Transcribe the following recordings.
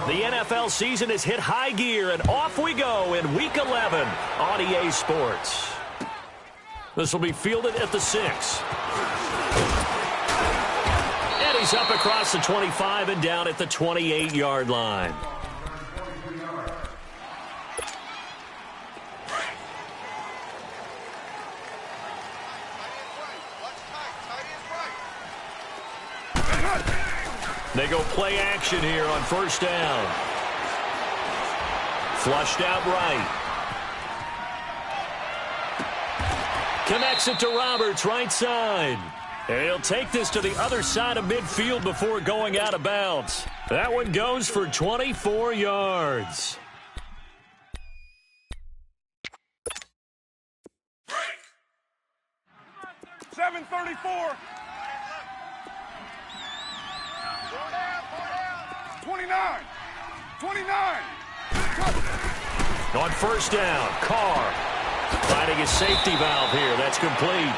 The NFL season has hit high gear, and off we go in Week 11 on EA Sports. This will be fielded at the 6. And he's up across the 25 and down at the 28-yard line. They go play action here on first down. Flushed out right. Connects it to Roberts, right side. And he'll take this to the other side of midfield before going out of bounds. That one goes for 24 yards. Break. 7:34. 29. 29. On first down, Carr finding his safety valve here. That's complete.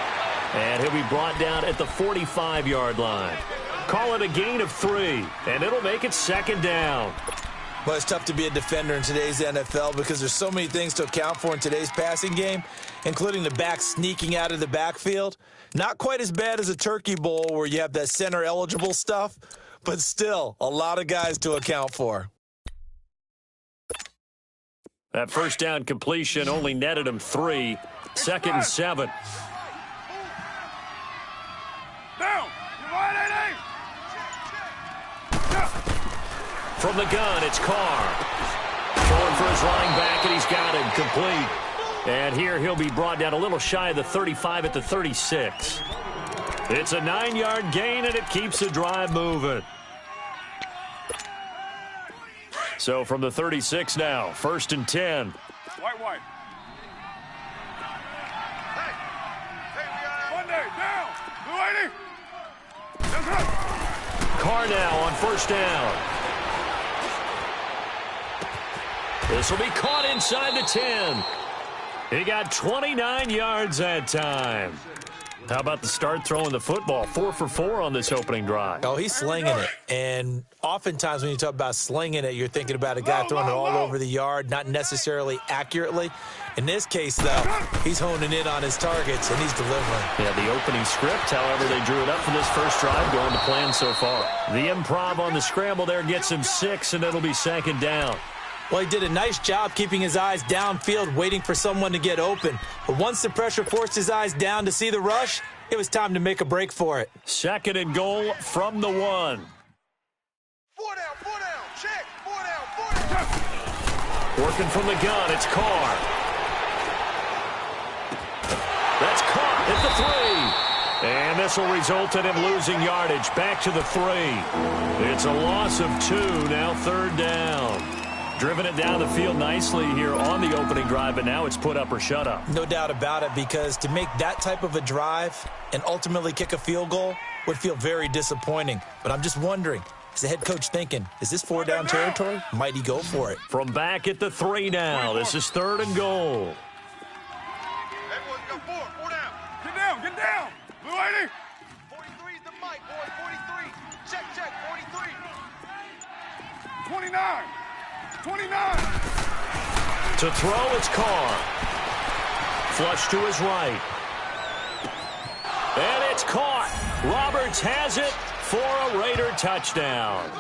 And he'll be brought down at the 45-yard line. Call it a gain of 3, and it'll make it second down. Well, it's tough to be a defender in today's NFL because there's so many things to account for in today's passing game, including the back sneaking out of the backfield. Not quite as bad as a turkey bowl where you have that center-eligible stuff, but still a lot of guys to account for. That first down completion only netted him 3. Second and 7. Down. From the gun, it's Carr. Throwing for his running back, and he's got him complete. And here he'll be brought down a little shy of the 35 at the 36. It's a 9-yard gain, and it keeps the drive moving. So from the 36 now, first and 10. White. Hey, Monday, down. Carr now on first down. This will be caught inside the 10. He got 29 yards that time. How about the start throwing the football? 4 for 4 on this opening drive. Oh, he's slinging it. And oftentimes when you talk about slinging it, you're thinking about a guy throwing it all over the yard, not necessarily accurately. In this case, though, he's honing in on his targets, and he's delivering. Yeah, the opening script, however, they drew it up for this first drive, going to plan so far. The improv on the scramble there gets him 6, and it'll be second down. Well, he did a nice job keeping his eyes downfield, waiting for someone to get open. But once the pressure forced his eyes down to see the rush, it was time to make a break for it. Second and goal from the 1. 4 down, check, 4 down. Working from the gun, it's Carr. That's caught at the 3. And this will result in him losing yardage. Back to the 3. It's a loss of 2, now third down. Driven it down the field nicely here on the opening drive, but now it's put up or shut up. No doubt about it, because to make that type of a drive and ultimately kick a field goal would feel very disappointing. But I'm just wondering, is the head coach thinking, is this 4 down territory? Might he go for it? From back at the 3 now, this is third and goal. Everyone's got 4 down. Get down. Blue 80. 43 is the mic, boys, 43. Check, 43. 29. 29. To throw, it's Carr. Flush to his right. And it's caught. Roberts has it for a Raider touchdown.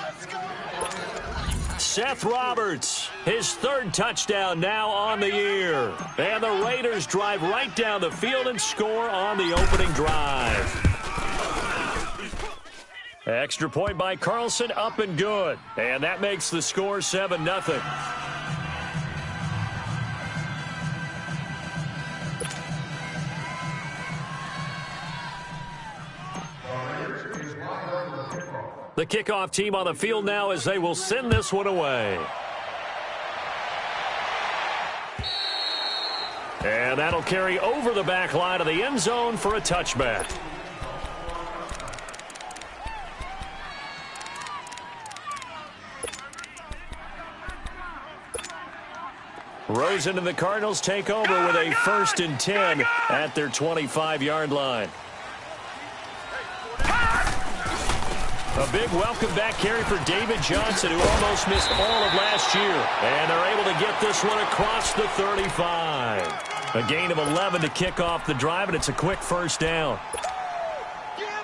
Seth Roberts, his 3rd touchdown now on the year. And the Raiders drive right down the field and score on the opening drive. Extra point by Carlson, up and good. And that makes the score 7-0. The kickoff team on the field now as they will send this one away. And that'll carry over the back line of the end zone for a touchback. Rosen and the Cardinals take over with a 1st and 10 at their 25-yard line. A big welcome back carry for David Johnson, who almost missed all of last year. And they're able to get this one across the 35. A gain of 11 to kick off the drive, and it's a quick first down.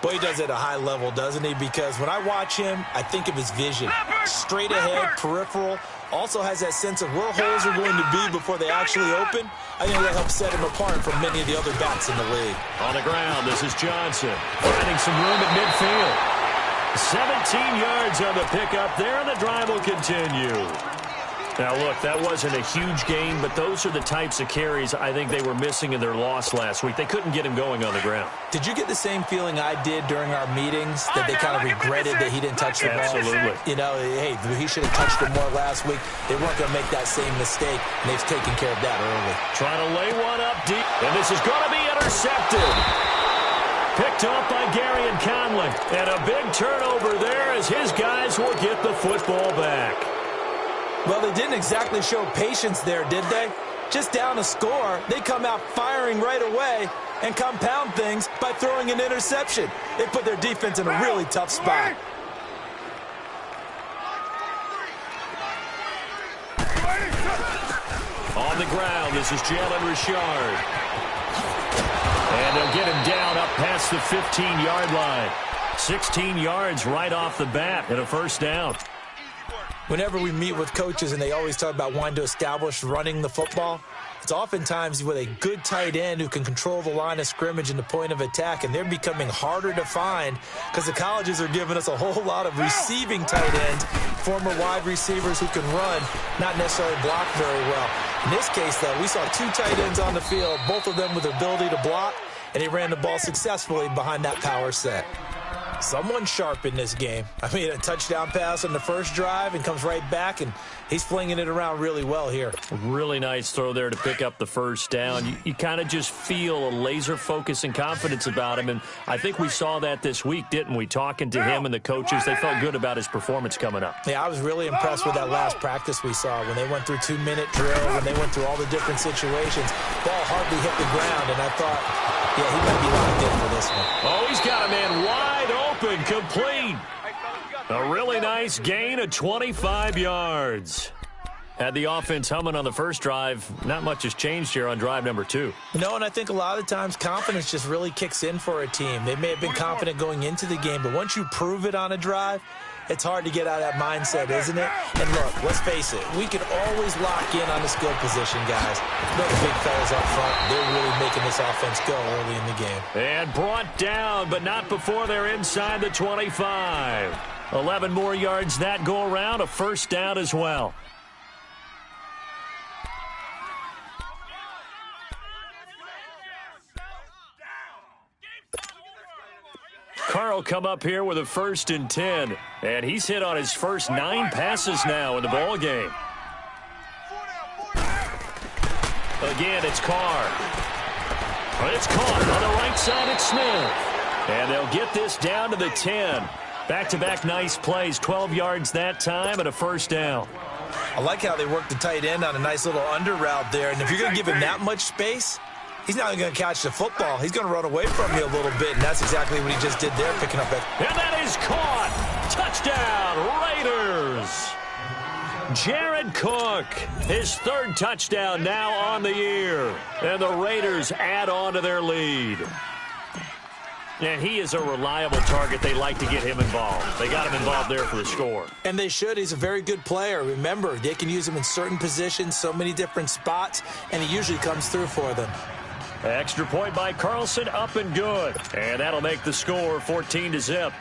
Boy, he does it at a high level, doesn't he? Because when I watch him, I think of his vision. Straight ahead, peripheral. Also has that sense of where holes are going to be before they actually open. I think that helps set him apart from many of the other backs in the league. On the ground, this is Johnson finding some room at midfield. 17 yards on the pickup there, and the drive will continue. Now, look, that wasn't a huge gain, but those are the types of carries I think they were missing in their loss last week. They couldn't get him going on the ground. Did you get the same feeling I did during our meetings, that they kind of regretted that he didn't touch the ball? Absolutely. You know, hey, he should have touched it more last week. They weren't going to make that same mistake, and they've taken care of that early. Trying to lay one up deep, and this is going to be intercepted. Picked off by Gary and Conlon, and a big turnover there as his guys will get the football back. Well, they didn't exactly show patience there, did they? Just down a score, they come out firing right away and compound things by throwing an interception. They put their defense in a really tough spot. On the ground, this is Jalen Richard. And they'll get him down up past the 15-yard line. 16 yards right off the bat and a first down. Whenever we meet with coaches and they always talk about wanting to establish running the football, it's oftentimes with a good tight end who can control the line of scrimmage and the point of attack, and they're becoming harder to find because the colleges are giving us a whole lot of receiving tight ends, former wide receivers who can run, not necessarily block very well. In this case, though, we saw two tight ends on the field, both of them with the ability to block, and he ran the ball successfully behind that power set. Someone sharp in this game. I mean, a touchdown pass on the first drive and comes right back, and he's flinging it around really well here. Really nice throw there to pick up the first down. You kind of just feel a laser focus and confidence about him, and I think we saw that this week, didn't we? Talking to him and the coaches, they felt good about his performance coming up. Yeah, I was really impressed with that last practice we saw when they went through 2-minute drill, when they went through all the different situations. Ball hardly hit the ground, and I thought, yeah, he might be locked in for this one. Oh, he's got a man wide open, complete. A really nice gain of 25 yards. Had the offense humming on the first drive. Not much has changed here on drive number 2. No, and I think a lot of times confidence just really kicks in for a team. They may have been confident going into the game, but once you prove it on a drive, it's hard to get out of that mindset, isn't it? And look, let's face it, we can always lock in on the skill position, guys. But the big fellas up front, they're really making this offense go early in the game. And brought down, but not before they're inside the 25. 11 more yards that go around, a first down as well. Carl come up here with a 1st and 10, and he's hit on his first 9 passes now in the ball game. Again, it's Carr. It's caught on the right side. It's Smith, and they'll get this down to the 10. Back-to-back nice plays, 12 yards that time, and a first down. I like how they work the tight end on a nice little under route there, and if you're going to give him that much space, he's not going to catch the football. He's going to run away from you a little bit, and that's exactly what he just did there, picking up that. And that is caught. Touchdown, Raiders. Jared Cook, his 3rd touchdown now on the year. And the Raiders add on to their lead. And he is a reliable target. They like to get him involved. They got him involved there for the score. And they should. He's a very good player. Remember, they can use him in certain positions, so many different spots, and he usually comes through for them. Extra point by Carlson, up and good. And that'll make the score 14-0.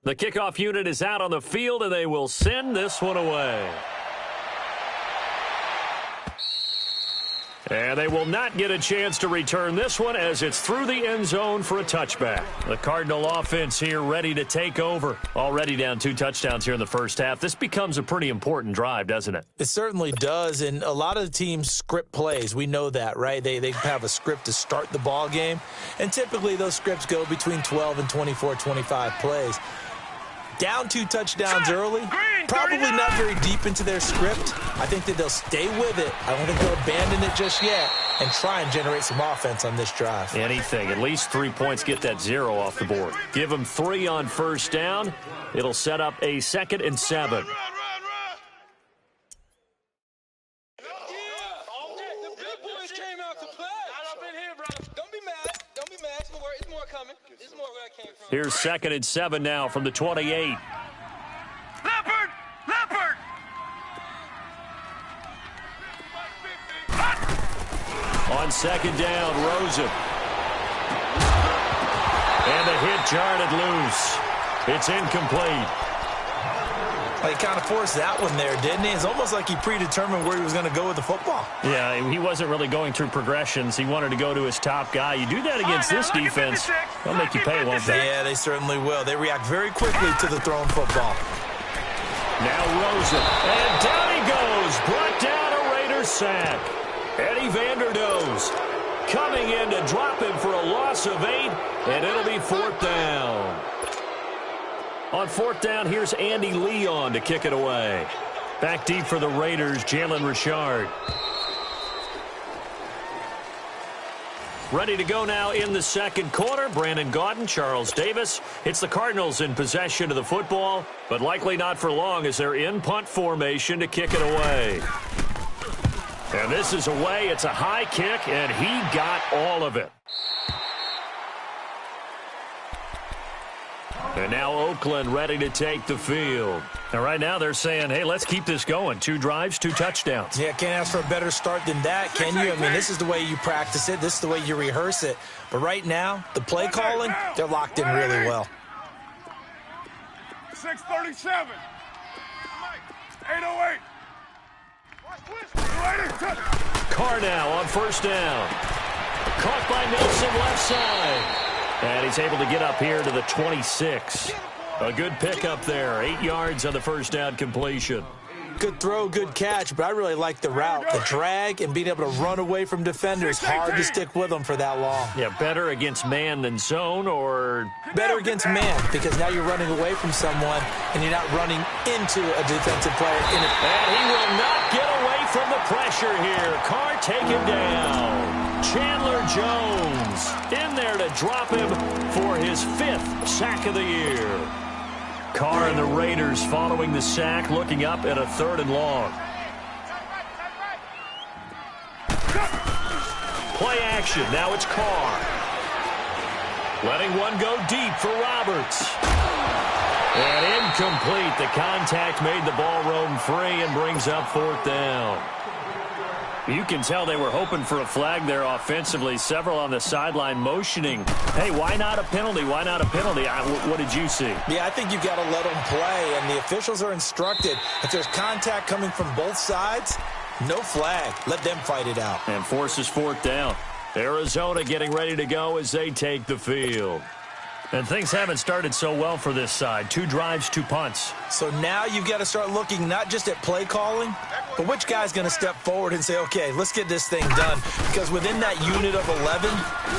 The kickoff unit is out on the field, and they will send this one away. And they will not get a chance to return this one as it's through the end zone for a touchback. The Cardinal offense here ready to take over. Already down 2 touchdowns here in the first half. This becomes a pretty important drive, doesn't it? It certainly does, and a lot of the teams script plays. We know that, right? They have a script to start the ball game, and typically those scripts go between 12 and 24, 25 plays. Down 2 touchdowns early, probably not very deep into their script. I think that they'll stay with it. I don't think they'll abandon it just yet and try and generate some offense on this drive. Anything, at least 3 points, get that 0 off the board. Give them 3 on first down. It'll set up a 2nd and 7. Here's 2nd and 7 now from the 28. Leopard! Leopard! On 2nd down, Rosen. And the hit jarred it loose. It's incomplete. Well, he kind of forced that one there, didn't he? It's almost like he predetermined where he was going to go with the football. Yeah, he wasn't really going through progressions. He wanted to go to his top guy. You do that against this defense, they'll make you pay, won't they? Yeah, they certainly will. They react very quickly to the thrown football. Now Rosen, and down he goes. Brought down a Raiders sack. Eddie Vanderdoes coming in to drop him for a loss of 8, and it'll be 4th down. On 4th down, here's Andy Leon to kick it away. Back deep for the Raiders, Jalen Richard. Ready to go now in the second quarter. Brandon Gaudin, Charles Davis. It's the Cardinals in possession of the football, but likely not for long as they're in punt formation to kick it away. And this is away. It's a high kick, and he got all of it. And now Oakland ready to take the field. And right now they're saying, hey, let's keep this going. 2 drives, 2 touchdowns. Yeah, can't ask for a better start than that, can you? I mean, this is the way you practice it. This is the way you rehearse it. But right now, the play calling, they're locked in really well. 637. 808. Carr now on first down. Caught by Nelson left side. And he's able to get up here to the 26. A good pickup there. 8 yards on the first down completion. Good throw, good catch, but I really like the route. The drag and being able to run away from defenders. Hard to stick with them for that long. Yeah, better against man than zone, or better against man, because now you're running away from someone and you're not running into a defensive player. And he will not get away from the pressure here. Carr taken down. Chandler Jones in there to drop him for his 5th sack of the year. Carr and the Raiders following the sack, looking up at a 3rd and long. Play action. Now it's Carr. Letting one go deep for Roberts. And incomplete. The contact made the ball roam free and brings up 4th down. You can tell they were hoping for a flag there offensively. Several on the sideline motioning. Hey, why not a penalty? Why not a penalty? What did you see? Yeah, I think you've got to let them play, and the officials are instructed. If there's contact coming from both sides, no flag. Let them fight it out. And forces 4th down. Arizona getting ready to go as they take the field. And things haven't started so well for this side. 2 drives, 2 punts. So now you've got to start looking not just at play calling, but which guy's going to step forward and say, okay, let's get this thing done. Because within that unit of 11,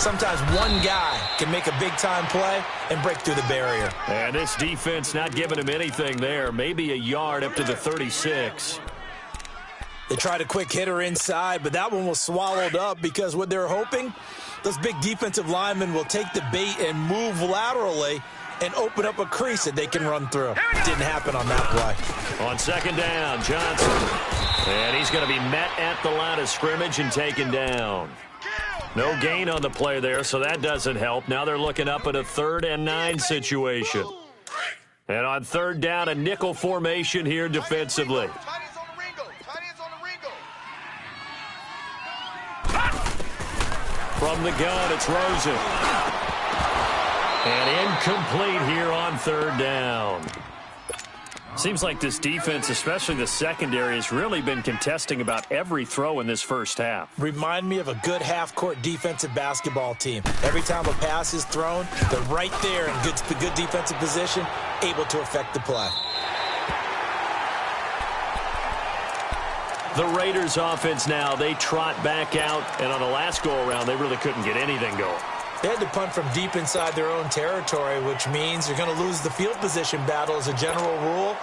sometimes one guy can make a big-time play and break through the barrier. And this defense not giving him anything there. Maybe a yard up to the 36. They tried a quick hitter inside, but that one was swallowed up because what they're hoping, those big defensive linemen will take the bait and move laterally and open up a crease that they can run through. Didn't happen on that play. On 2nd down, Johnson. And he's going to be met at the line of scrimmage and taken down. No gain on the play there, so that doesn't help. Now they're looking up at a 3rd and 9 situation. And on 3rd down, a nickel formation here defensively. From the gun, it's Rosen. And incomplete here on 3rd down. Seems like this defense, especially the secondary, has really been contesting about every throw in this first half. Remind me of a good half-court defensive basketball team. Every time a pass is thrown, they're right there in good defensive position, able to affect the play. The Raiders offense now, they trot back out, and on the last go-around, they really couldn't get anything going. They had to punt from deep inside their own territory, which means you're going to lose the field position battle as a general rule.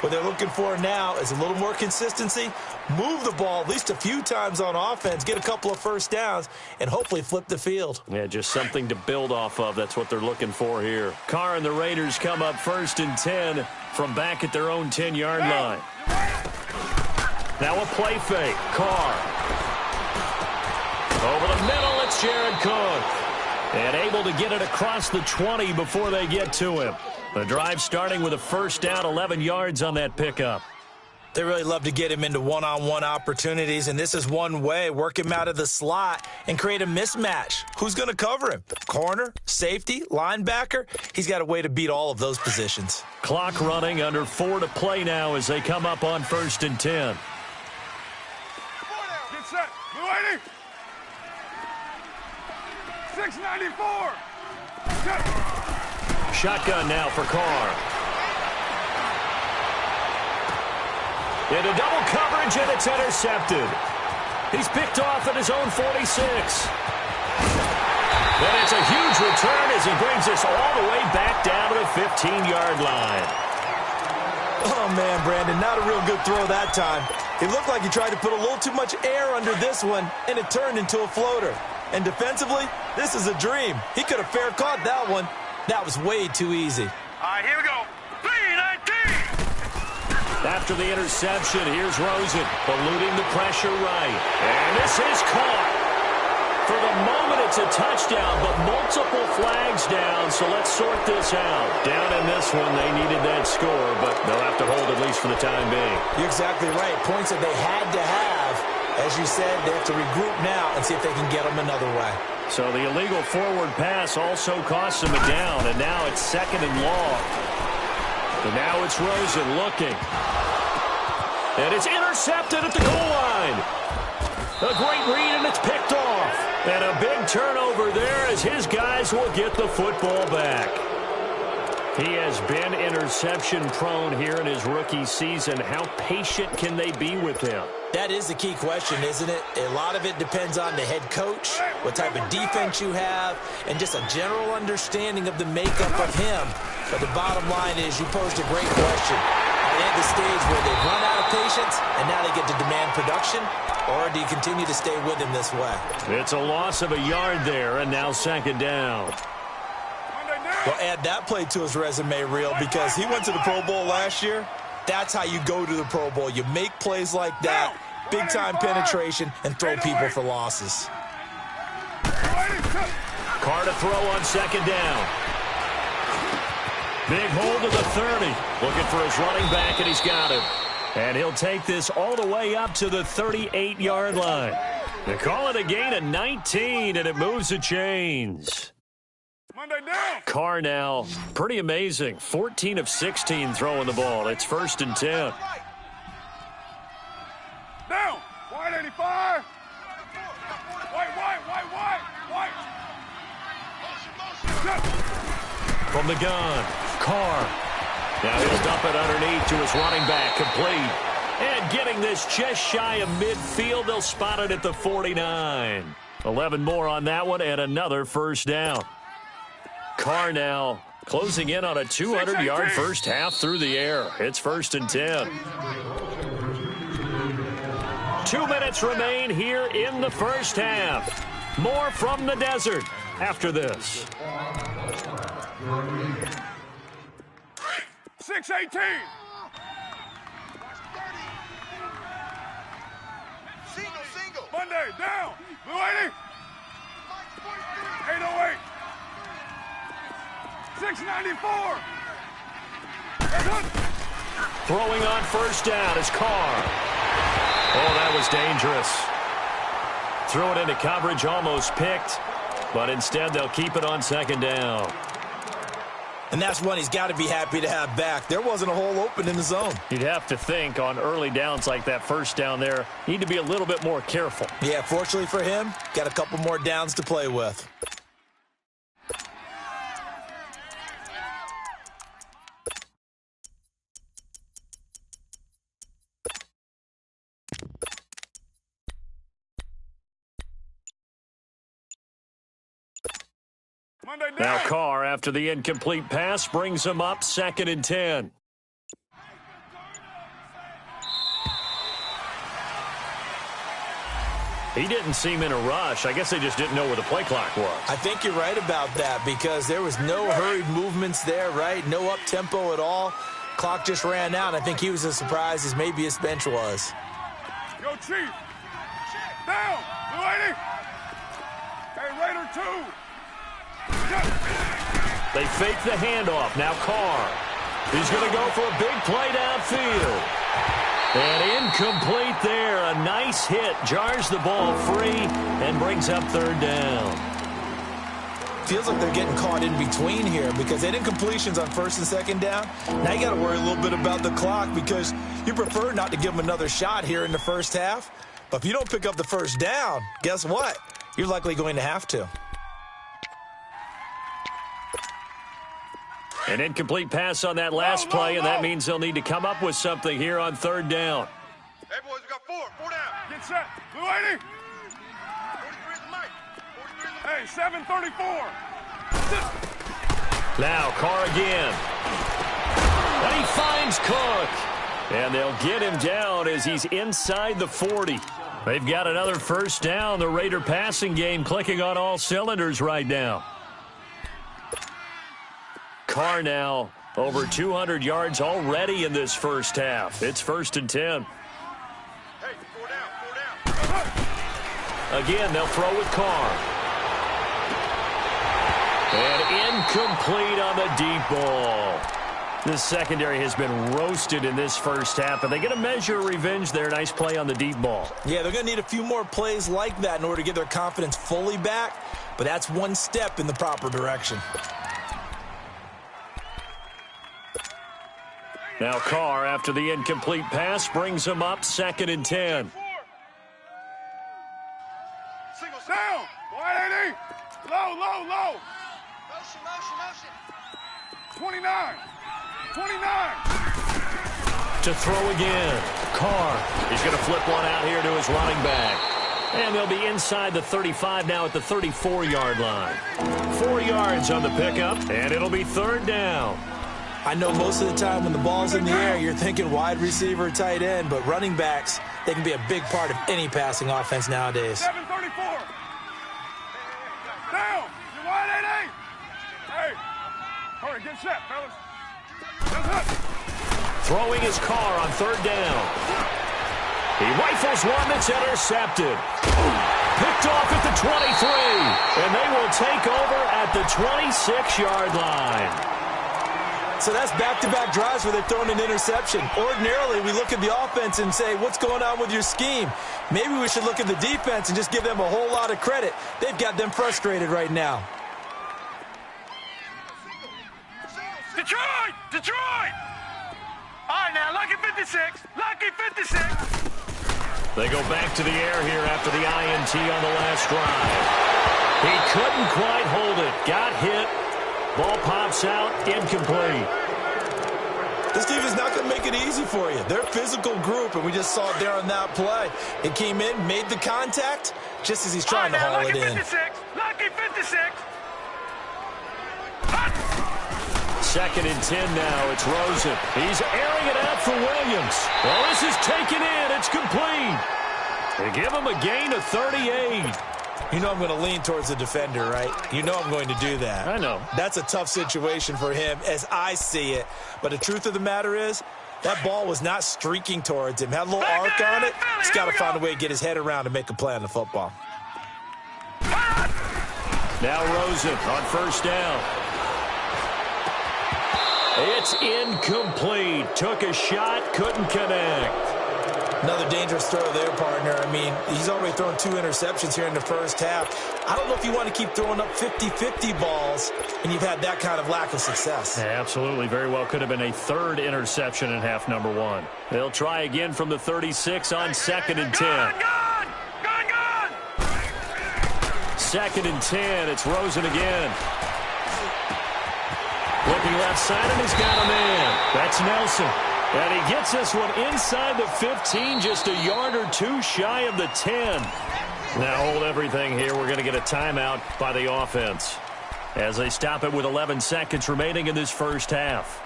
What they're looking for now is a little more consistency, move the ball at least a few times on offense, get a couple of first downs, and hopefully flip the field. Yeah, just something to build off of. That's what they're looking for here. Carr and the Raiders come up 1st and 10 from back at their own 10-yard line. Now a play fake. Carr. Over the middle, it's Jared Cook. And able to get it across the 20 before they get to him. The drive starting with a first down, 11 yards on that pickup. They really love to get him into one-on-one opportunities, and this is one way. Work him out of the slot and create a mismatch. Who's going to cover him? Corner, safety, linebacker? He's got a way to beat all of those positions. Clock running, under 4 to play now as they come up on 1st and 10. Get set. Blue 80. 694. Shotgun now for Carr. Into double coverage, and it's intercepted. He's picked off at his own 46. And it's a huge return as he brings us all the way back down to the 15-yard line. Oh, man, Brandon, not a real good throw that time. It looked like he tried to put a little too much air under this one, and it turned into a floater. And defensively, this is a dream. He could have fair caught that one. That was way too easy. All right, here we go. 3-19. After the interception, here's Rosen, eluding the pressure right. And this is caught. For the moment, it's a touchdown, but multiple flags down, so let's sort this out. Down in this one, they needed that score, but they'll have to hold at least for the time being. You're exactly right. Points that they had to have. As you said, they have to regroup now and see if they can get them another way. So the illegal forward pass also costs them a down, and now it's 2nd and long. And now it's Rosen looking. And it's intercepted at the goal line. A great read, and it's picked off. And a big turnover there as his guys will get the football back. He has been interception-prone here in his rookie season. How patient can they be with him? That is the key question, isn't it? A lot of it depends on the head coach, what type of defense you have, and just a general understanding of the makeup of him. But the bottom line is you posed a great question. Are they at the stage where they've run out of patience and now they get to demand production? Or do you continue to stay with him this way? It's a loss of a yard there, and now 2nd down. Well, add that play to his resume reel because he went to the Pro Bowl last year. That's how you go to the Pro Bowl. You make plays like that, big-time penetration, and throw people for losses. Carr to throw on 2nd down. Big hold to the 30. Looking for his running back, and he's got him. And he'll take this all the way up to the 38-yard line. They call it a gain of 19, and it moves the chains. Carr now, pretty amazing. 14 of 16 throwing the ball. It's 1st and 10. Down. White 85. White. From the gun, Carr. Now he'll dump it underneath to his running back, complete. And getting this just shy of midfield, they'll spot it at the 49. 11 more on that one, and another first down. Carr now closing in on a 200-yard first half through the air. It's 1st and 10. 2 minutes remain here in the first half. More from the desert after this. 6-18. Single. Monday, down. Blue 80. 808. 694. Throwing on first down is Carr. Oh, that was dangerous. Threw it into coverage, almost picked, but instead they'll keep it on 2nd down. And that's one he's got to be happy to have back. There wasn't a hole open in the zone. You'd have to think on early downs like that first down there, need to be a little bit more careful. Yeah, fortunately for him, got a couple more downs to play with. Now Carr, after the incomplete pass, brings him up 2nd and 10. He didn't seem in a rush. I guess they just didn't know where the play clock was. I think you're right about that because there was no hurried movements there, right? No up-tempo at all. Clock just ran out. I think he was as surprised as maybe his bench was. Go, Chief. Down. Blue 80. Hey, Raider 2. They fake the handoff. Now Carr. He's going to go for a big play downfield. And incomplete there. A nice hit. Jars the ball free and brings up 3rd down. Feels like they're getting caught in between here because they did incompletions on 1st and 2nd down. Now you got to worry a little bit about the clock because you prefer not to give them another shot here in the first half. But if you don't pick up the 1st down, guess what? You're likely going to have to. An incomplete pass on that last play, and that means they'll need to come up with something here on 3rd down. Hey, boys, we got 4 down. Get set. Blue 80. 43 is the mic. 43 is the mic. Hey, 734. Now Carr again. And he finds Cook. And they'll get him down as he's inside the 40. They've got another 1st down. The Raider passing game clicking on all cylinders right now. Carr now over 200 yards already in this first half. It's 1st and 10. Hey, 4 down. Again, they'll throw with Carr. And incomplete on the deep ball. The secondary has been roasted in this first half, and they get a measure of revenge there. Nice play on the deep ball. Yeah, they're going to need a few more plays like that in order to get their confidence fully back, but that's one step in the proper direction. Now Carr, after the incomplete pass, brings him up 2nd and 10. Single down. 180. Low. Motion. 29. To throw again. Carr. He's going to flip one out here to his running back. And they'll be inside the 35 now at the 34-yard line. 4 yards on the pickup, and it'll be 3rd down. I know most of the time when the ball's in the air, you're thinking wide receiver, tight end, but running backs, they can be a big part of any passing offense nowadays. 734. Down. You 180. Hey. Hurry, get set, fellas. Throwing his Carr on 3rd down. He rifles one that's intercepted. Picked off at the 23. And they will take over at the 26-yard line. So that's back-to-back drives where they've thrown an interception. Ordinarily, we look at the offense and say, what's going on with your scheme? Maybe we should look at the defense and just give them a whole lot of credit. They've got them frustrated right now. Detroit! All right, now, lucky 56. They go back to the air here after the INT on the last drive. He couldn't quite hold it. Got hit. Ball pops out. Incomplete. This defense is not going to make it easy for you. They're a physical group, and we just saw it there on that play. It came in, made the contact, just as he's trying to haul it in. Lucky 56. 2nd and 10 now. It's Rosen. He's airing it out for Williams. Well, this is taken in. It's complete. They give him a gain of 38. You know I'm going to lean towards the defender, right? You know I'm going to do that. I know. That's a tough situation for him as I see it. But the truth of the matter is, that ball was not streaking towards him. Had a little arc on it. He's got to find a way to get his head around and make a play on the football. Now Rosen on 1st down. It's incomplete. Took a shot, couldn't connect. Another dangerous throw there, partner. I mean, he's already thrown 2 interceptions here in the first half. I don't know if you want to keep throwing up 50-50 balls and you've had that kind of lack of success. Yeah, absolutely. Very well could have been a 3rd interception in half number 1. They'll try again from the 36 on 2nd and 10. Gone! 2nd and 10. It's Rosen again. Looking left side, and he's got a man. That's Nelson. And he gets this one inside the 15, just a yard or 2 shy of the 10. Now hold everything here. We're going to get a timeout by the offense as they stop it with 11 seconds remaining in this first half.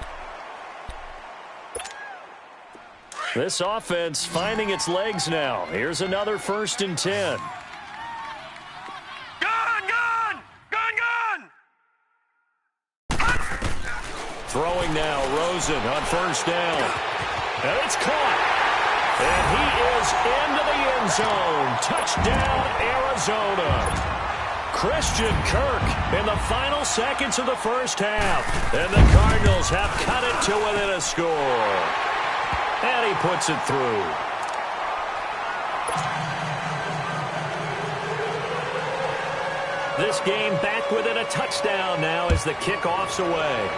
This offense finding its legs now. Here's another 1st and 10. Throwing now, Rosen on 1st down. And it's caught. And he is into the end zone. Touchdown, Arizona. Christian Kirk in the final seconds of the first half. And the Cardinals have cut it to within a score. And he puts it through. This game back within a touchdown now as the kickoff's away.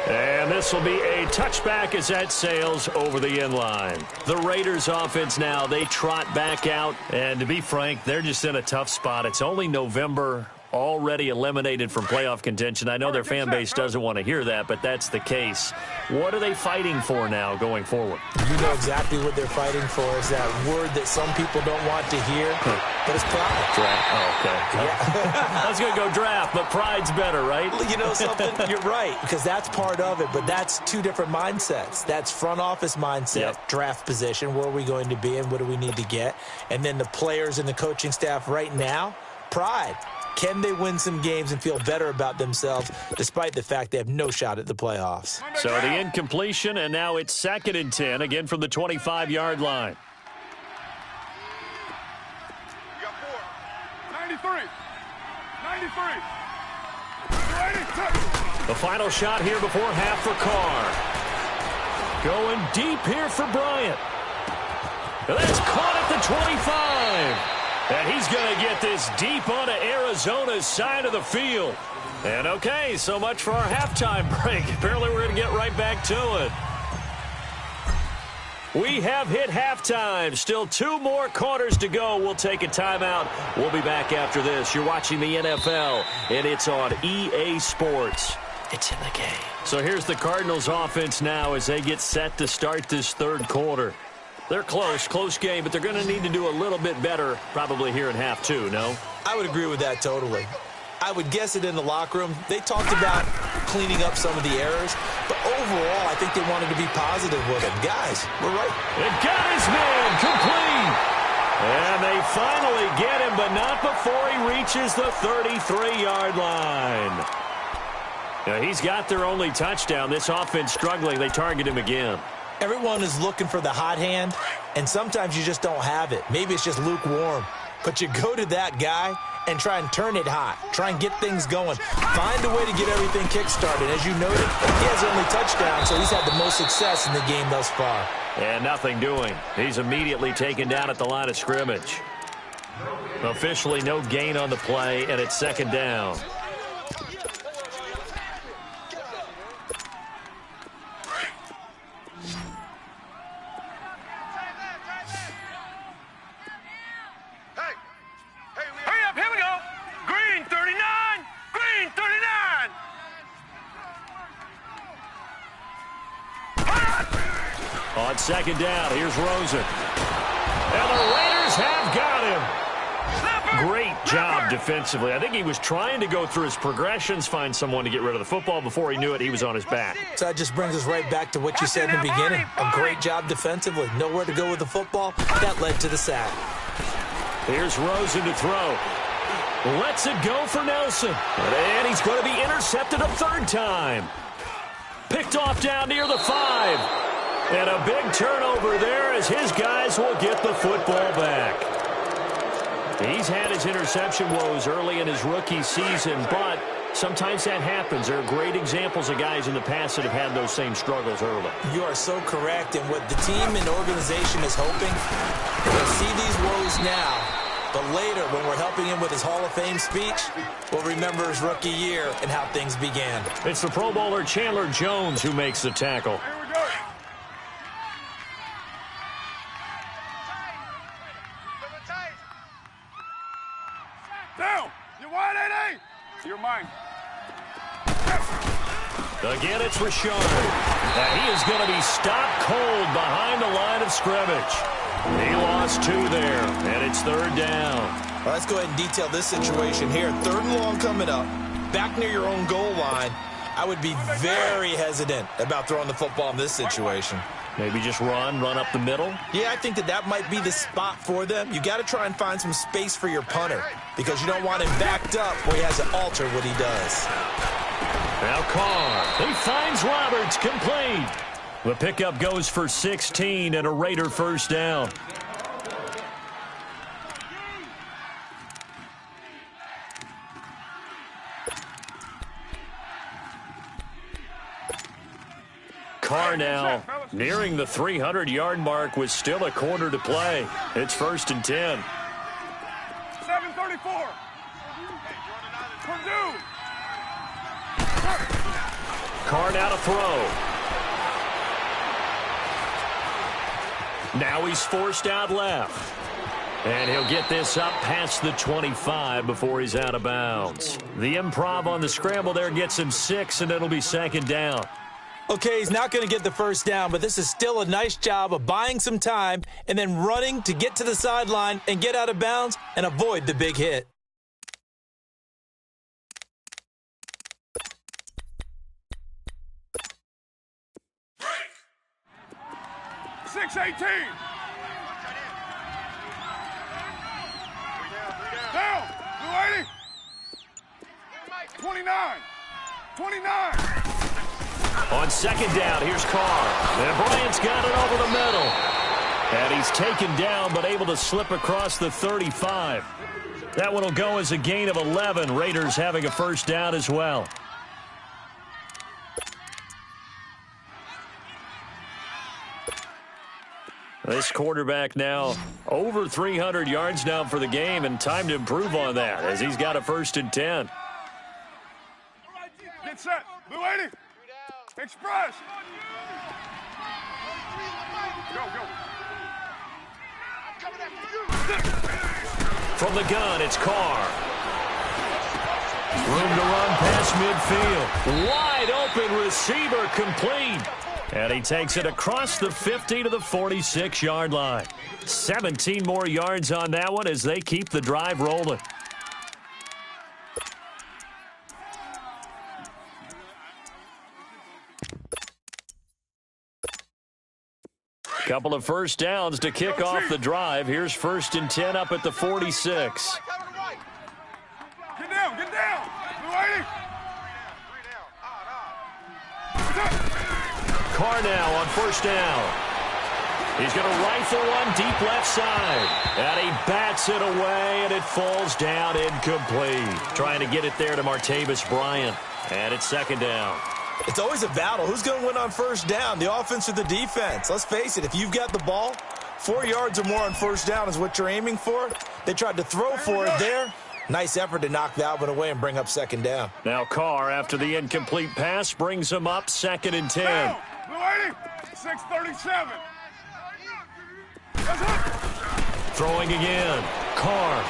And this will be a touchback as that sails over the end line. The Raiders offense now, they trot back out. And to be frank, they're just in a tough spot. It's only November, already eliminated from playoff contention. I know their fan base doesn't want to hear that, but that's the case. What are they fighting for now going forward? You know exactly what they're fighting for is that word that some people don't want to hear, but it's pride. Draft. Oh, okay. Yeah. I was going to go draft, but pride's better, right? You know something? You're right, because that's part of it, but that's 2 different mindsets. That's front office mindset, draft position, where are we going to be and what do we need to get? And then the players and the coaching staff right now, pride. Can they win some games and feel better about themselves despite the fact they have no shot at the playoffs? So the incompletion, and now it's 2nd and 10, again from the 25-yard line. You got 4. 93. The final shot here before half for Carr. Going deep here for Bryant. And that's caught at the 25. And he's going to get this deep onto Arizona's side of the field. And okay, so much for our halftime break. Apparently we're going to get right back to it. We have hit halftime. Still 2 more quarters to go. We'll take a timeout. We'll be back after this. You're watching the NFL, and it's on EA Sports. It's in the game. So here's the Cardinals offense now as they get set to start this 3rd quarter. They're close game, but they're going to need to do a little bit better probably here in half 2, no? I would agree with that totally. I would guess it in the locker room. They talked about cleaning up some of the errors, but overall, I think they wanted to be positive with it. Guys, we're right. It got his man complete. And they finally get him, but not before he reaches the 33-yard line. Now, he's got their only touchdown. This offense struggling. They target him again. Everyone is looking for the hot hand, and sometimes you just don't have it. Maybe it's just lukewarm. But you go to that guy and try and turn it hot. Try and get things going. Find a way to get everything kick-started. As you noted, he has only touchdown, so he's had the most success in the game thus far. And nothing doing. He's immediately taken down at the line of scrimmage. Officially no gain on the play, and it's 2nd down. On 2nd down, here's Rosen. And the Raiders have got him. Great job defensively. I think he was trying to go through his progressions, find someone to get rid of the football. Before he knew it, he was on his back. So that just brings us right back to what you said in the beginning. A great job defensively. Nowhere to go with the football. That led to the sack. Here's Rosen to throw. Lets it go for Nelson. And he's going to be intercepted a 3rd time. Picked off down near the 5. And a big turnover there as his guys will get the football back. He's had his interception woes early in his rookie season, but Sometimes that happens. There are great examples of guys in the past that have had those same struggles early. You are so correct. And what the team and organization is hoping, we'll see these woes now, but later when we're helping him with his Hall of Fame speech, we'll remember his rookie year and how things began. It's the Pro Bowler Chandler Jones who makes the tackle. Here we go. Down. You wide, 8A? You're mine. Again, it's Rashard. And he is going to be stopped cold behind the line of scrimmage. He lost 2 there, and it's 3rd down. Well, let's go ahead and detail this situation here. 3rd and long coming up, back near your own goal line. I would be very hesitant about throwing the football in this situation. Maybe just run up the middle. Yeah, I think that might be the spot for them. You got to try and find some space for your punter because you don't want him backed up where he has to alter what he does. Now Carr, he finds Roberts, complete. The pickup goes for 16 and a Raider 1st down. Carr now nearing the 300-yard mark with still a quarter to play. It's 1st and 10. 7:34. Purdue. Carr now to throw. Now he's forced out left. And he'll get this up past the 25 before he's out of bounds. The improv on the scramble there gets him 6, and it'll be 2nd down. Okay, he's not going to get the 1st down, but this is still a nice job of buying some time and then running to get to the sideline and get out of bounds and avoid the big hit. Break. 6:18. Down. Blue 80. 29. 29. On 2nd down, here's Carr. And Bryant's got it over the middle. And he's taken down, but able to slip across the 35. That one will go as a gain of 11. Raiders having a 1st down as well. This quarterback now over 300 yards now for the game, and time to improve on that as he's got a 1st and 10. Get set. Blue 80. Express. Go. I'm coming after you. From the gun, it's Carr. Room to run past midfield. Wide open receiver, complete. And he takes it across the 50 to the 46-yard line. 17 more yards on that one as they keep the drive rolling. Couple of 1st downs to kick off the drive. Here's 1st and 10 up at the 46. Get down. Blue 80. Carr now on 1st down. He's going to rifle one deep left side. And he bats it away, and it falls down incomplete. Trying to get it there to Martavis Bryant. And it's 2nd down. It's always a battle. Who's going to win on 1st down, the offense or the defense? Let's face it, if you've got the ball, 4 yards or more on 1st down is what you're aiming for. They tried to throw for it there. Nice effort to knock that one away and bring up 2nd down. Now Carr, after the incomplete pass, brings him up 2nd and 10. Down. Blue 80. 6:37. That's it. Throwing again. Carr.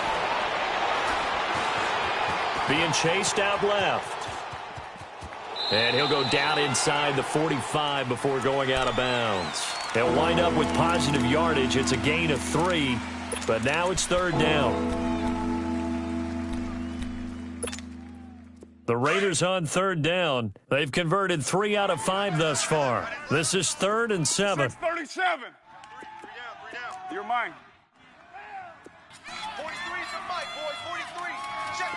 Being chased out left. And he'll go down inside the 45 before going out of bounds. He'll wind up with positive yardage. It's a gain of 3, but now it's 3rd down. The Raiders on 3rd down. They've converted 3 out of 5 thus far. This is 3rd and 7. 6:37. 3 down. You're mine. 43 for Mike, boys. 43. Check.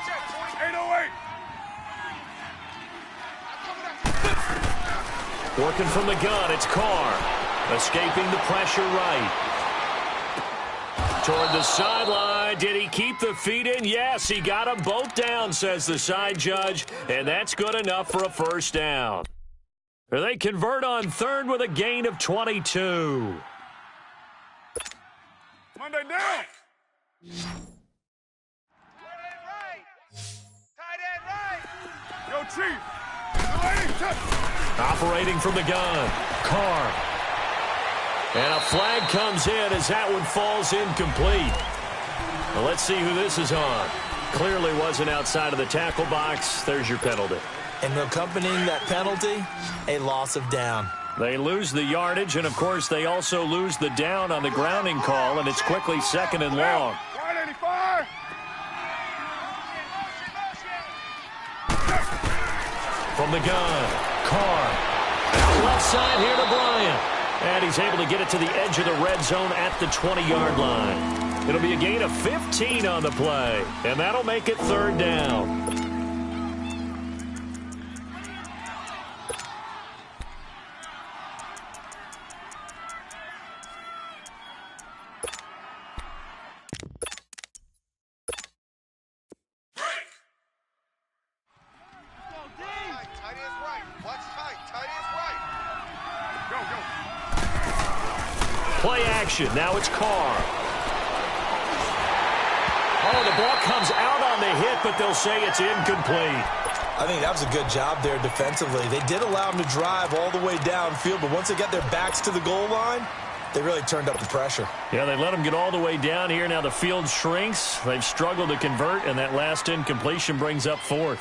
808. Working from the gun, it's Carr. Escaping the pressure right. Toward the sideline. Did he keep the feet in? Yes, he got them both down, says the side judge, and that's good enough for a first down. They convert on third with a gain of 22. Monday down. Tight end right. Yo, Chief. Operating from the gun, Carr. And a flag comes in as that one falls incomplete. Well, let's see who this is on. Clearly wasn't outside of the tackle box. There's your penalty. And accompanying that penalty, a loss of down. They lose the yardage, and, of course, they also lose the down on the grounding call, and it's quickly second and long. 185. From the gun, Carr. Out left side here to Bryant. And he's able to get it to the edge of the red zone at the 20-yard line. It'll be a gain of 15 on the play, and that'll make it third down. Tight end's right. Watch tight. Tight end's right. Go. Play action. Now it's Carr. Oh, the ball comes out on the hit, but they'll say it's incomplete. I think that was a good job there defensively. They did allow them to drive all the way downfield, but once they got their backs to the goal line, they really turned up the pressure. Yeah, they let them get all the way down here. Now the field shrinks. They've struggled to convert, and that last incompletion brings up fourth.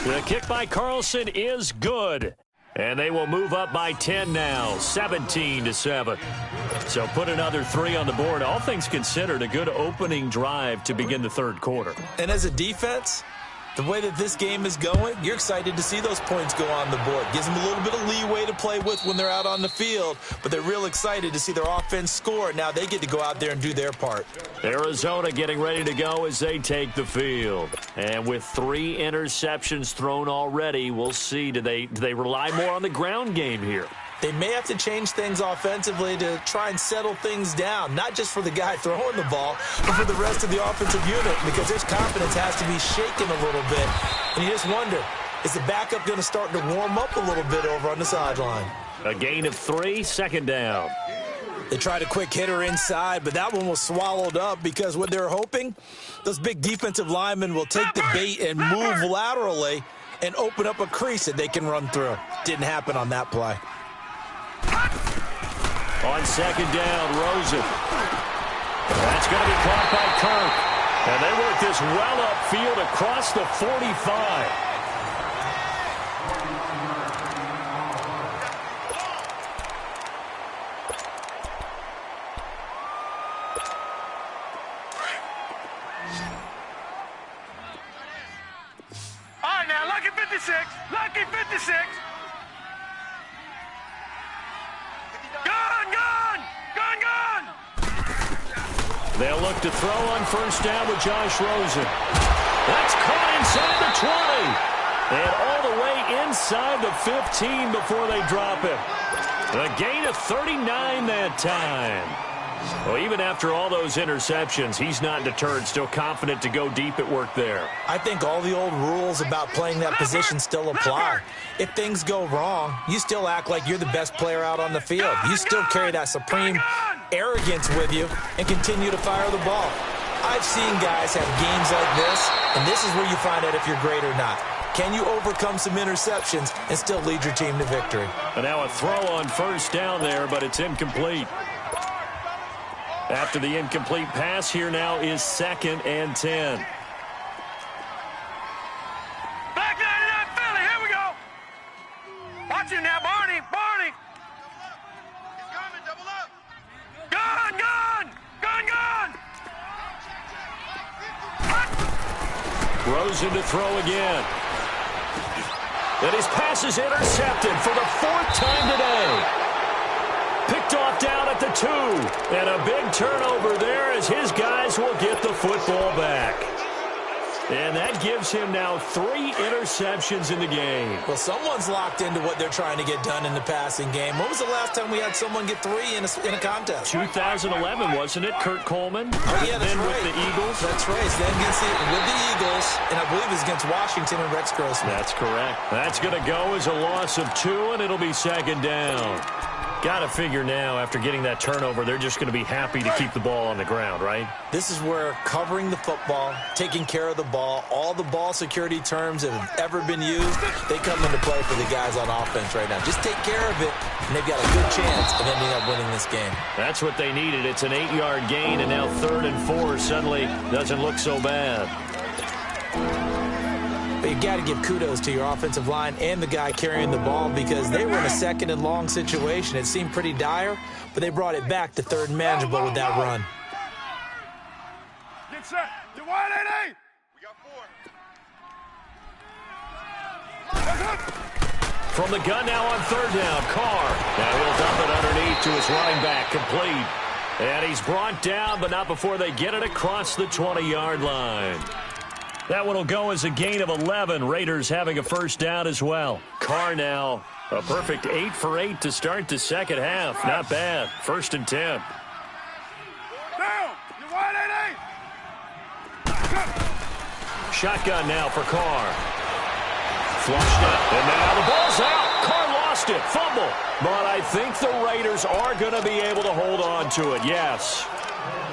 The kick by Carlson is good. And they will move up by 10 now, 17-7. So put another 3 on the board. All things considered, a good opening drive to begin the third quarter. And as a defense, the way that this game is going, you're excited to see those points go on the board. Gives them a little bit of leeway to play with when they're out on the field, but they're real excited to see their offense score. Now they get to go out there and do their part. Arizona getting ready to go as they take the field. And with 3 interceptions thrown already, we'll see. Do they rely more on the ground game here? They may have to change things offensively to try and settle things down, not just for the guy throwing the ball, but for the rest of the offensive unit, because his confidence has to be shaken a little bit. And you just wonder, is the backup going to start to warm up a little bit over on the sideline? A gain of 3, second down. They tried a quick hitter inside, but that one was swallowed up because what they're hoping, those big defensive linemen will take the bait and move laterally and open up a crease that they can run through. Didn't happen on that play. On second down, Rosen. That's going to be caught by Kirk. And they work this well upfield across the 45. All right, now, lucky 56. Lucky 56. They'll look to throw on first down with Josh Rosen. That's caught inside the 20. And all the way inside the 15 before they drop him. A gain of 39 that time. Well, even after all those interceptions, he's not deterred, still confident to go deep at work there. I think all the old rules about playing that position still apply. If things go wrong, you still act like you're the best player out on the field. You still carry that supreme arrogance with you and continue to fire the ball. I've seen guys have games like this, and this is where you find out if you're great or not. Can you overcome some interceptions and still lead your team to victory? And now a throw on first down there, but it's incomplete. After the incomplete pass, here now is 2nd and 10. Back 99 Philly, here we go. Watch it now, Barney. Barney. He's coming, double up. Gun, gun. Gun, gun. Rosen to throw again. And his pass is intercepted for the 4th time today. Picked off down at the 2. And a big turnover there as his guys will get the football back. And that gives him now 3 interceptions in the game. Well, someone's locked into what they're trying to get done in the passing game. When was the last time we had someone get 3 in a contest? 2011, wasn't it? Kurt Coleman. Oh, yeah, that's then right. with the Eagles. That's right. Then with the Eagles, and I believe it's against Washington and Rex Grossman. That's correct. That's going to go as a loss of 2, and it'll be second down. Got to figure now, after getting that turnover, they're just going to be happy to keep the ball on the ground, right? This is where covering the football, taking care of the ball, all the ball security terms that have ever been used, they come into play for the guys on offense right now. Just take care of it, and they've got a good chance of ending up winning this game. That's what they needed. It's an 8-yard gain, and now 3rd and 4 suddenly doesn't look so bad. But you got to give kudos to your offensive line and the guy carrying the ball because they were in a 2nd and long situation. It seemed pretty dire, but they brought it back to 3rd and manageable with that run. Get set. Get wide, 8-8. We got 4. From the gun now on 3rd down, Carr. Now he'll dump it underneath to his running back, complete. And he's brought down, but not before they get it across the 20-yard line. That one will go as a gain of 11. Raiders having a first down as well. Carr now, a perfect 8 for 8 to start the second half. Not bad. 1st and 10. Down. You wide, 8-8. Shotgun now for Carr. Flushed up, and now the ball's out. Carr lost it. Fumble. But I think the Raiders are going to be able to hold on to it, yes.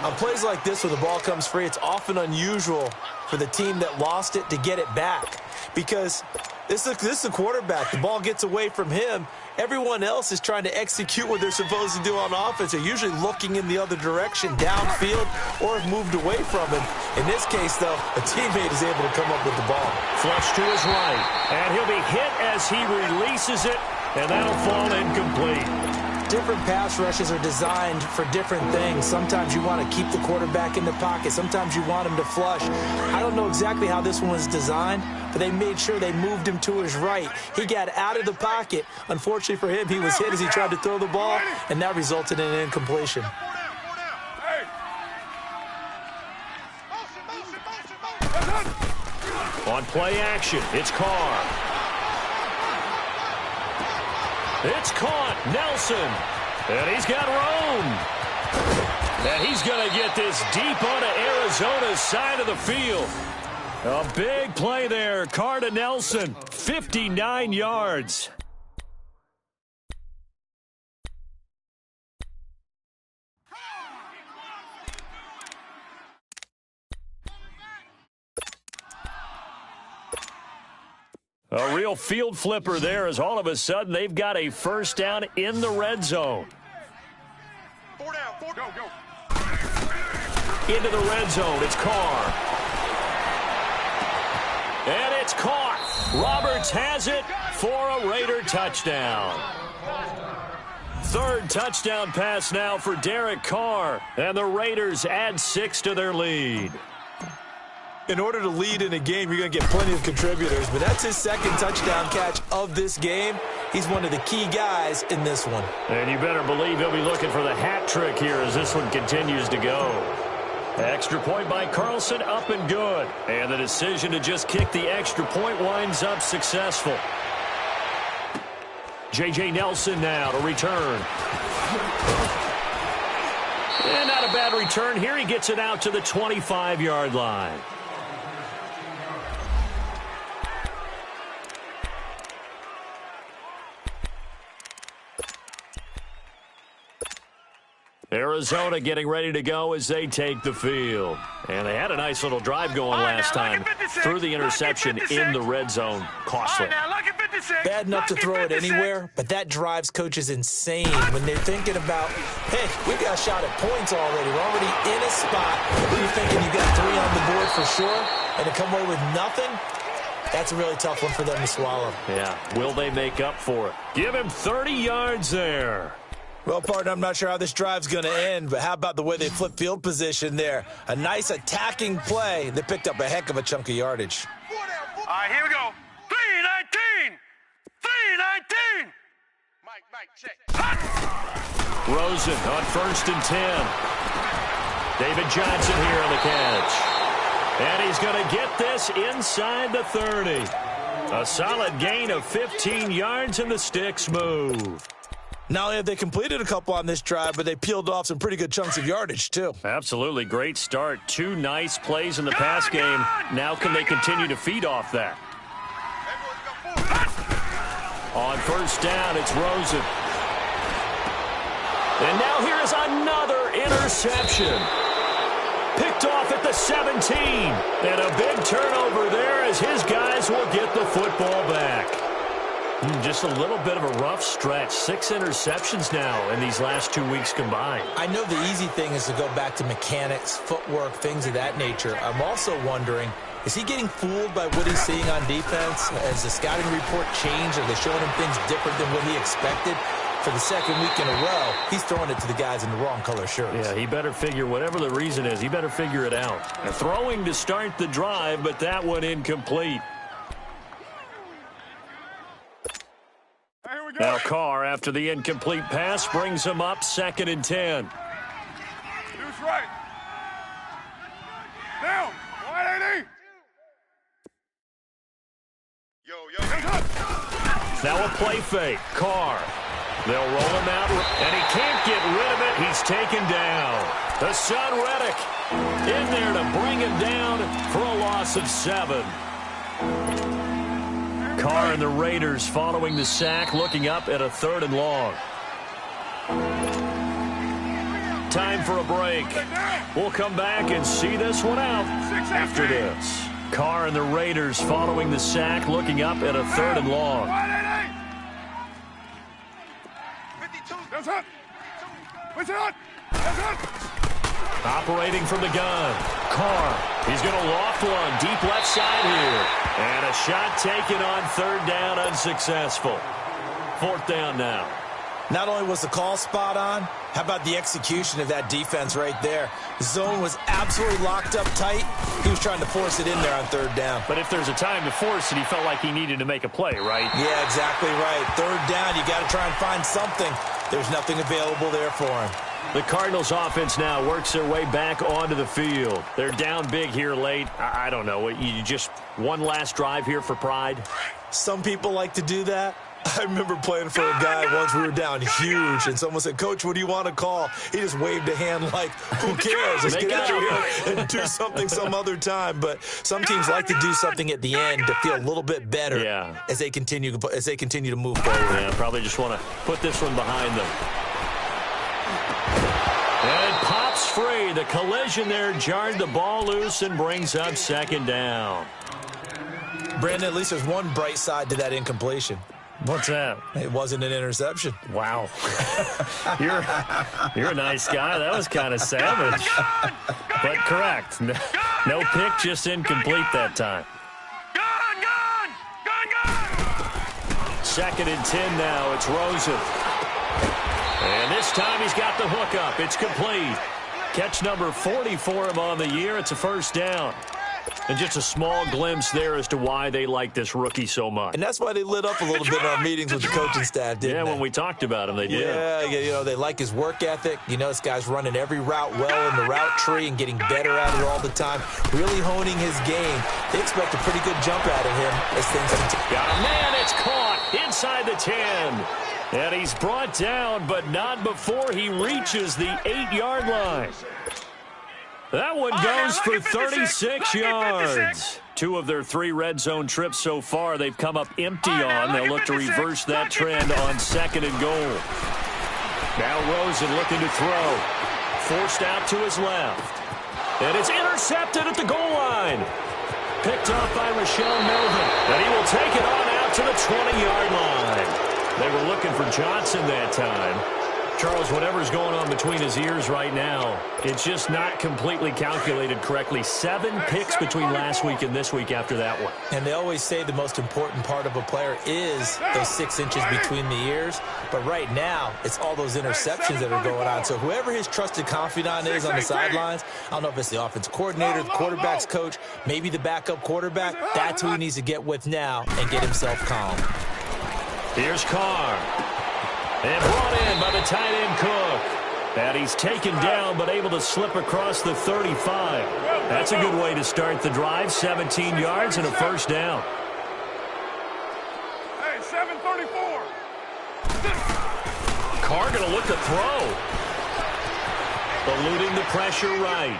On plays like this where the ball comes free, it's often unusual for the team that lost it to get it back because this is the quarterback. The ball gets away from him. Everyone else is trying to execute what they're supposed to do on offense. They're usually looking in the other direction, downfield, or have moved away from him. In this case, though, a teammate is able to come up with the ball. Flush to his right, and he'll be hit as he releases it, and that'll fall incomplete. Different pass rushes are designed for different things. Sometimes you want to keep the quarterback in the pocket. Sometimes you want him to flush. I don't know exactly how this one was designed, but they made sure they moved him to his right. He got out of the pocket. Unfortunately for him, he was hit as he tried to throw the ball, and that resulted in an incompletion. On play action, it's Carr. It's caught. Nelson. And he's got room. And he's going to get this deep onto Arizona's side of the field. A big play there. Carr to Nelson. 59 yards. A real field flipper there as all of a sudden they've got a first down in the red zone. 4 down, 4, go. Into the red zone, it's Carr. And it's caught. Roberts has it for a Raider touchdown. 3rd touchdown pass now for Derek Carr. And the Raiders add 6 to their lead. In order to lead in a game, you're going to get plenty of contributors, but that's his 2nd touchdown catch of this game. He's one of the key guys in this one. And you better believe he'll be looking for the hat trick here as this one continues to go. Extra point by Carlson, up and good. And the decision to just kick the extra point winds up successful. J.J. Nelson now to return. And not a bad return here. He gets it out to the 25-yard line. Arizona getting ready to go as they take the field. And they had a nice little drive going last time. Threw the interception in the red zone. Costly. Bad enough to throw it anywhere, but that drives coaches insane when they're thinking about, hey, we've got a shot at points already. We're already in a spot where you're thinking you got 3 on the board for sure, and to come away with nothing, that's a really tough one for them to swallow. Yeah, will they make up for it? Give him 30 yards there. Well, partner, I'm not sure how this drive's going to end, but how about the way they flip field position there? A nice attacking play that picked up a heck of a chunk of yardage. All right, here we go. 3-19. 3-19. Mike, check. Rosen on 1st and 10. David Johnson here on the catch. And he's going to get this inside the 30. A solid gain of 15 yards, and the sticks move. Not only have they completed a couple on this drive, but they peeled off some pretty good chunks of yardage, too. Absolutely. Great start. 2 nice plays in the pass game. Now can they continue to feed off that? On first down, it's Rosen. And now here is another interception. Picked off at the 17. And a big turnover there as his guys will get the football back. Just a little bit of a rough stretch. 6 interceptions now in these last 2 weeks combined. I know the easy thing is to go back to mechanics, footwork, things of that nature. I'm also wondering, is he getting fooled by what he's seeing on defense? Has the scouting report changed? Are they showing him things different than what he expected? For the second week in a row, he's throwing it to the guys in the wrong color shirts. Yeah, he better figure, whatever the reason is, he better figure it out. Throwing to start the drive, but that one incomplete. Now Carr, after the incomplete pass, brings him up 2nd and 10. Deuce right. Down. 180. Yo. Now a play fake. Carr. They'll roll him out, and he can't get rid of it. He's taken down. The son Reddick in there to bring him down for a loss of 7. Carr and the Raiders following the sack, looking up at a 3rd and long. Time for a break. We'll come back and see this one out after this. Carr and the Raiders following the sack, looking up at a 3rd and long. Operating from the gun. Carr. He's going to loft one deep left side here. And a shot taken on 3rd down, unsuccessful. 4th down now. Not only was the call spot on, how about the execution of that defense right there? The zone was absolutely locked up tight. He was trying to force it in there on 3rd down. But if there's a time to force it, he felt like he needed to make a play, right? Yeah, exactly right. 3rd down, you got to try and find something. There's nothing available there for him. The Cardinals offense now works their way back onto the field. They're down big here late. I don't know. You just one last drive here for pride? Some people like to do that. I remember playing for a guy once. We were down huge, and someone said, "Coach, what do you want to call?" He just waved a hand like, "Who cares? Let's get out of here and do something some other time." But some teams like to do something at the end to feel a little bit better as they continue to move forward. Yeah, probably just want to put this one behind them. And it pops free. The collision there jarred the ball loose and brings up 2nd down. Brandon, at least there's one bright side to that incompletion. What's that? It wasn't an interception. Wow. You're a nice guy. That was kind of savage. But correct. No pick, just incomplete that time. 2nd and 10 now. It's Rosen. And this time he's got the hook up. It's complete. Catch number 40 for him on the year. It's a 1st down. And just a small glimpse there as to why they like this rookie so much. And that's why they lit up a little bit in our meetings with the coaching staff, didn't they? When we talked about him, they did. Yeah, they like his work ethic. This guy's running every route well in the route tree and getting better at it all the time, really honing his game. They expect a pretty good jump out of him as things continue. Got a man, it's caught inside the 10. And he's brought down, but not before he reaches the 8-yard line. That one goes for 36 yards. 2 of their 3 red zone trips so far they've come up empty on. They'll look to reverse that trend on 2nd and goal. Now Rosen looking to throw. Forced out to his left. And it's intercepted at the goal line. Picked off by Rashawn Melvin. And he will take it on out to the 20-yard line. They were looking for Johnson that time. Charles, whatever's going on between his ears right now, it's just not completely calculated correctly. 7 picks between last week and this week after that one. And they always say the most important part of a player is those 6 inches between the ears. But right now, it's all those interceptions that are going on. So whoever his trusted confidant is on the sidelines, I don't know if it's the offense coordinator, the quarterback's coach, maybe the backup quarterback, that's who he needs to get with now and get himself calm. Here's Carr. And brought in by the tight end Cook. And he's taken down, but able to slip across the 35. That's a good way to start the drive. 17 yards and a first down. Hey, 734. Carr going to look to throw. Eluding the pressure right.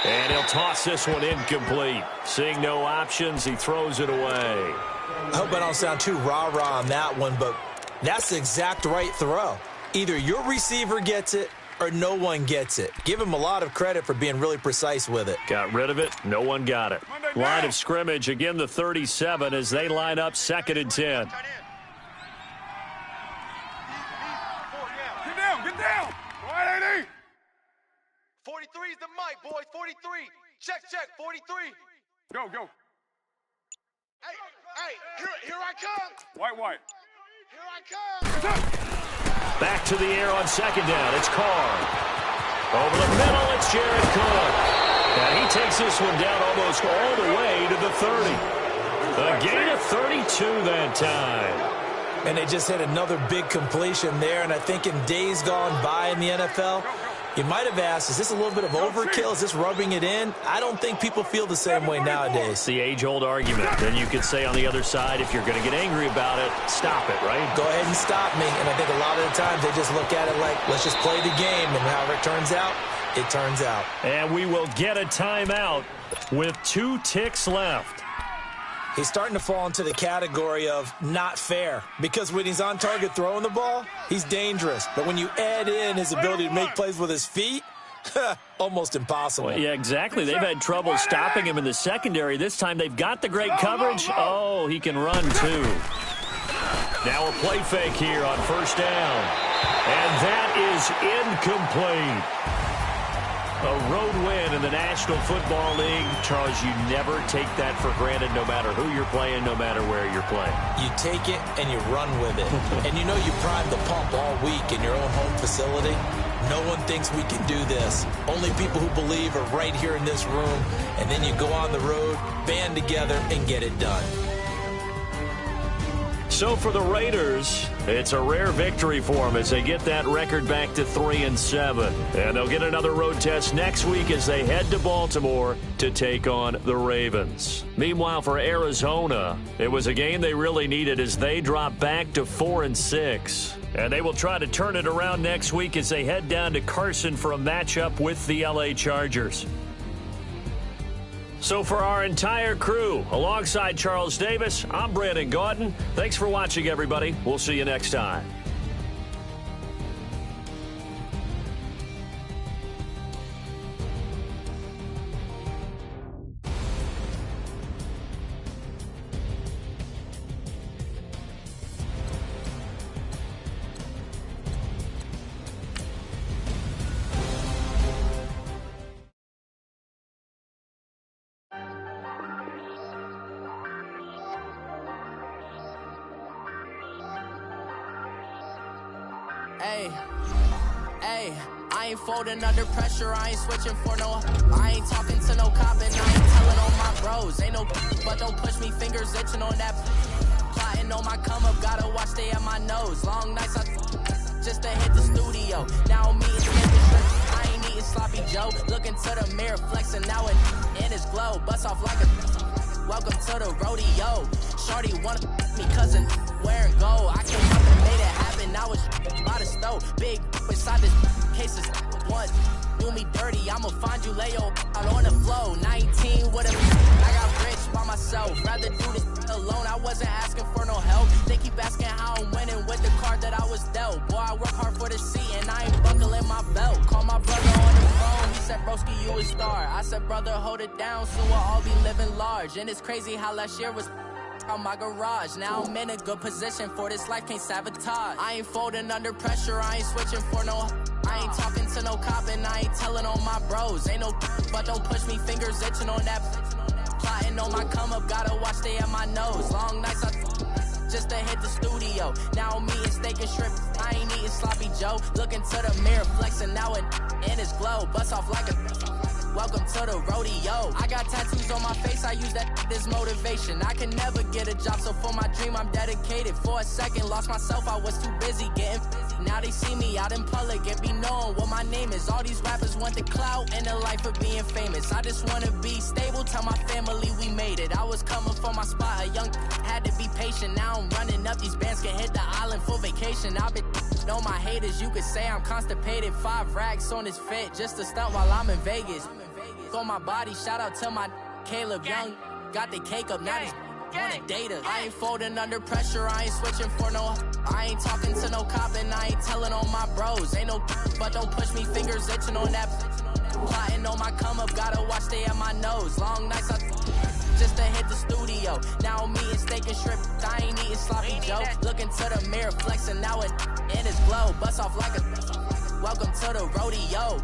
And he'll toss this one incomplete. Seeing no options, he throws it away. I hope I don't sound too rah-rah on that one, but that's the exact right throw. Either your receiver gets it or no one gets it. Give him a lot of credit for being really precise with it. Got rid of it. No one got it. Line of scrimmage, again the 37 as they line up 2nd and 10. Get down, get down. Go ahead, AD. 43's the mic, boys. 43. Check, 43. Go. Hey, here I come. White. Here I come. Back to the air on 2nd down. It's Carr. Over the middle, it's Jared Cook. And he takes this one down almost all the way to the 30. A gain of 32 that time. And they just hit another big completion there, and I think in days gone by in the NFL, you might have asked, is this a little bit of overkill? Is this rubbing it in? I don't think people feel the same way nowadays. It's the age-old argument. Then you could say on the other side, if you're going to get angry about it, stop it, right? Go ahead and stop me. And I think a lot of the times they just look at it like, let's just play the game. And however it turns out, it turns out. And we will get a timeout with 2 ticks left. He's starting to fall into the category of not fair, because when he's on target throwing the ball, he's dangerous. But when you add in his ability to make plays with his feet, almost impossible. Well, yeah, exactly. They've had trouble stopping him in the secondary. This time they've got the great coverage. Oh, he can run too. Now a play fake here on 1st down. And that is incomplete. A road win in the National Football League. Charles, you never take that for granted, no matter who you're playing, no matter where you're playing. You take it and you run with it. And you know you prime the pump all week in your own home facility. No one thinks we can do this. Only people who believe are right here in this room. And then you go on the road, band together, and get it done. So for the Raiders, it's a rare victory for them as they get that record back to 3-7. And they'll get another road test next week as they head to Baltimore to take on the Ravens. Meanwhile, for Arizona, it was a game they really needed as they drop back to 4-6. And they will try to turn it around next week as they head down to Carson for a matchup with the LA Chargers. So for our entire crew, alongside Charles Davis, I'm Brandon Gaudin. Thanks for watching, everybody. We'll see you next time. Hey, I ain't folding under pressure, I ain't switching for no. I ain't talking to no cop and I ain't telling on my bros. Ain't no, but don't push me, fingers itching on that. Plotting on my come up, gotta watch stay at my nose. Long nights, just to hit the studio. Now I'm eating shrimp, I ain't eating sloppy Joe. Looking to the mirror, flexing now it in his glow. Bust off like a. Welcome to the rodeo. Shorty wanna me cousin wearing gold. I came up and made it happen. Now it's by the stove. Big inside this cases. One do me dirty. I'ma find you lay out on the flow. 19 with a I got rich by myself. Rather do this alone. I wasn't asking for no help. They keep asking how I'm winning with the card that I was dealt. Boy, I work hard for the seat and I ain't buckling my belt. Call my brother on the phone. He said, broski, you a star. I said, brother, hold it down. Soon we'll all be living large. And it's crazy how last year was on my garage. Now I'm in a good position for this life, can't sabotage. I ain't folding under pressure, I ain't switching for no. I ain't talking to no cop and I ain't telling on my bros. Ain't no, but don't push me, fingers itching on that. Plotting on my come up, gotta watch stay at my nose. Long nights, just to hit the studio. Now I'm eating steak and shrimp, I ain't eating sloppy Joe. Looking to the mirror, flexing now it in his glow. Bust off like a. Welcome to the rodeo. I got tattoos on my face, I use that as motivation. I can never get a job, so for my dream I'm dedicated. For a second, lost myself, I was too busy getting busy. Now they see me out in public and be knowing what my name is. All these rappers want the clout and the life of being famous. I just wanna be stable, tell my family we made it. I was coming for my spot, a young had to be patient. Now I'm running up, these bands can hit the island for vacation. I've been on my haters, you could say I'm constipated. 5 racks on his fit, just to stunt while I'm in Vegas. On my body, shout out to my Caleb Young. Got the cake up, now he's wanna date us. I ain't folding under pressure, I ain't switching for no. I ain't talking to no cop and I ain't telling on my bros. Ain't no but don't push me, fingers itching on that. Plotting on my come up, gotta watch stay at my nose. Long nights I just to hit the studio. Now I'm eating steak and shrimp, I ain't eating sloppy joe. Looking to the mirror, flexing now it in his glow. Bust off like a welcome to the rodeo.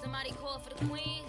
Somebody call for the queen.